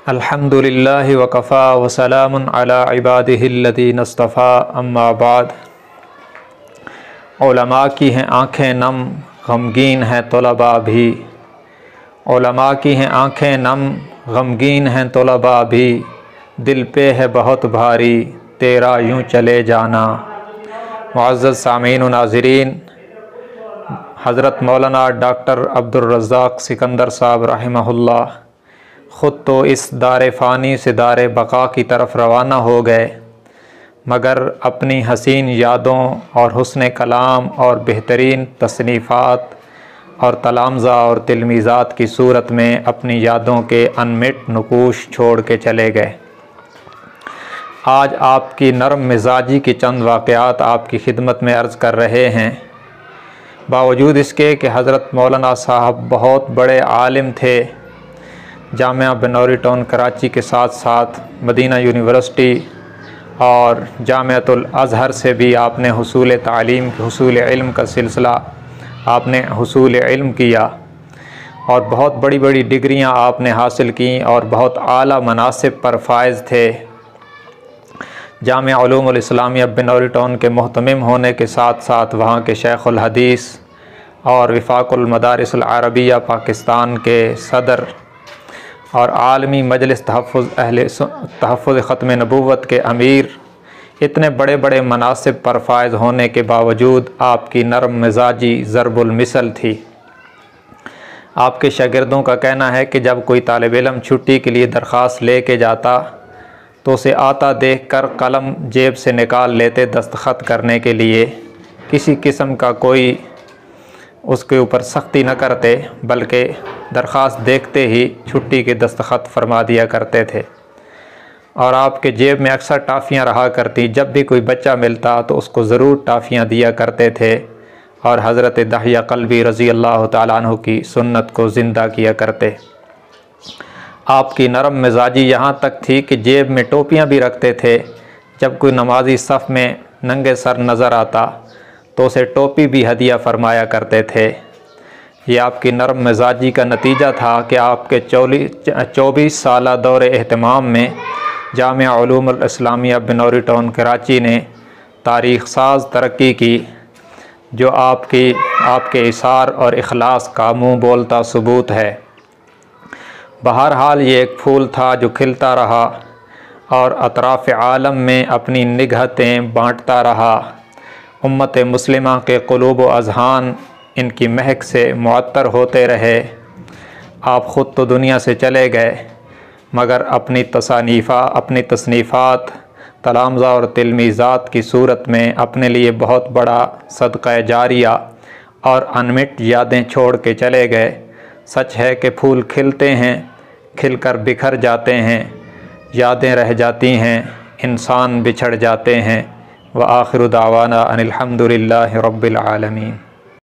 अल्हम्दुलिल्लाहि वकफ़ा वसलामुन अला इबादिहिल्लज़ीना इस्तफ़ा अम्मा बाद। उलमा की हैं आँखें नम, गमगीन हैं तलबा भी। उलमा की हैं आँखें नम, गमगीन हैं तलबा भी। दिल पे है बहुत भारी तेरा यूँ चले जाना। मुअज़्ज़ज़ सामीन व नाज़रीन, हज़रत मौलाना डॉक्टर अब्दुर रज़्ज़ाक़ सिकंदर साहब रहमहुल्लाह ख़ुद तो इस दार फ़ानी से दार बक़ा की तरफ़ रवाना हो गए, मगर अपनी हसीन यादों और हुस्न कलाम और बेहतरीन तसनीफ़ात और तलामज़ा और तिलमीज़ात की सूरत में अपनी यादों के अनमिट नकूश छोड़ के चले गए। आज आपकी नरम मिजाजी की चंद वाक़यात आपकी खिदमत में अर्ज़ कर रहे हैं। बावजूद इसके कि हज़रत मौलाना साहब बहुत बड़े आलिम थे, जामिया बनौरी टाउन कराची के साथ साथ मदीना यूनिवर्सिटी और जामियातुल अज़हर से भी आपने हुसूल तालीम हुसूल इल्म का सिलसिला आपने हुसूल इल्म किया और बहुत बड़ी बड़ी डिग्रियां आपने हासिल की और बहुत आला मनासिब पर फायज़ थे। जामिया उलूमुल इस्लामिया बनौरी टाउन के मुहतमिम होने के साथ साथ वहाँ के शेखुल हदीस और विफ़ाक़ुल मदारिस अल अरबिया पाकिस्तान के सदर और आलमी मजलिस तहफ़्फ़ुज़ ख़त्म नबूवत के अमीर, इतने बड़े बड़े मनासिब पर फायज़ होने के बावजूद आपकी नरम मिजाजी ज़रबुल मिसल थी। आपके शागिर्दों का कहना है कि जब कोई तालिब इल्म छुट्टी के लिए दरख्वास्त ले के जाता तो उसे आता देख कर कलम जेब से निकाल लेते दस्तखत करने के लिए। किसी किस्म का कोई उसके ऊपर सख्ती न करते, बल्कि दरख्वास्त देखते ही छुट्टी के दस्तखत फरमा दिया करते थे। और आपके जेब में अक्सर टाफ़ियाँ रहा करती, जब भी कोई बच्चा मिलता तो उसको ज़रूर टाफ़ियाँ दिया करते थे और हज़रत दहिया क़ल्बी रज़ी अल्लाह तआला अन्हु की सुन्नत को ज़िंदा किया करते। आपकी नरम मिजाजी यहाँ तक थी कि जेब में टोपियाँ भी रखते थे। जब कोई नमाजी सफ़ में नंगे सर नज़र आता तो उसे टोपी भी हदिया फरमाया करते थे। ये आपकी नरम मिजाजी का नतीजा था कि आपके 24 साला दौरे एहतमाम में जामिया उलूमुल इस्लामिया बनौरी टाउन कराची ने तारीख़ साज़ तरक्की की, जो आपके इसार और इखलास का मुँह बोलता सबूत है। बहरहाल ये एक फूल था जो खिलता रहा और अतराफ़ आलम में अपनी निगहतें बाँटता रहा। उम्मत मुस्लिमा के क़ुलूब व अज़हान इनकी महक से मुअत्तर होते रहे। आप ख़ुद तो दुनिया से चले गए, मगर अपनी तसनीफ़ात तलामज़ा और तिलमीज़ात की सूरत में अपने लिए बहुत बड़ा सदक़ा जारिया और अनमिट यादें छोड़ के चले गए। सच है कि फूल खिलते हैं, खिलकर बिखर जाते हैं, यादें रह जाती हैं, इंसान बिछड़ जाते हैं। व आखिरु दावाना अनिल हम्दुलिल्लाहि रब्बिल आलमीन।